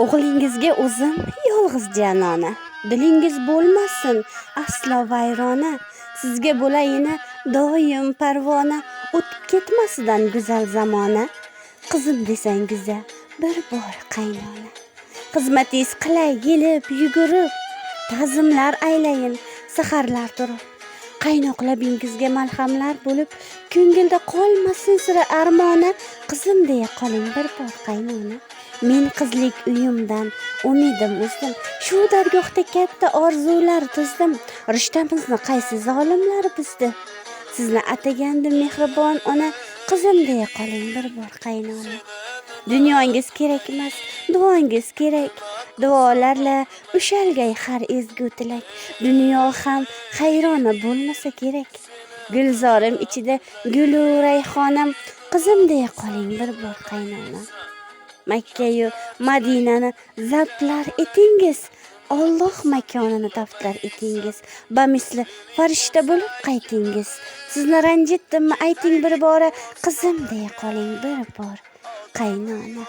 O'g'lingizga o'zim yolg'iz janona, dilingiz bo'lmasin aslo vayrona, sizga bo'layini doim parvona, o'tib ketmasidan go'zal zamona. Qizim desangizda bir bor qaynona, xizmatingiz qilay yelib yugurib, ta'zimlar aylayin saharlar turib, qaynoqlabingizga malhamlar bo'lib, ko'ngilda qolmasin sira armona. Qizim deya qoling bir bor qaynona. Men qizlik uyimdan umidim uzdim, shu dargohda katta orzular tuzdim. Rishtamizni qaysi zolimlar buzdi? Sizni atagandim mehribon ona, qizim deya qoling bir bor qaynona. Dunyongiz kerak emas, duongiz kerak. Duolarla ushalgay har ezgu tilak. Dunyo ham hayrona bo'lmasa kerak. Gulzorim ichida gulu rayhonam, qizim deya qoling bir bor qaynona. Makka yu Madinani zabtlar etingiz, Alloh makonini daftar etingiz, bamisli farishta bo'lib qaytingiz. Sizni ranjitdimmi ayting bir bora, qizim deya qoling bir bor qaynona.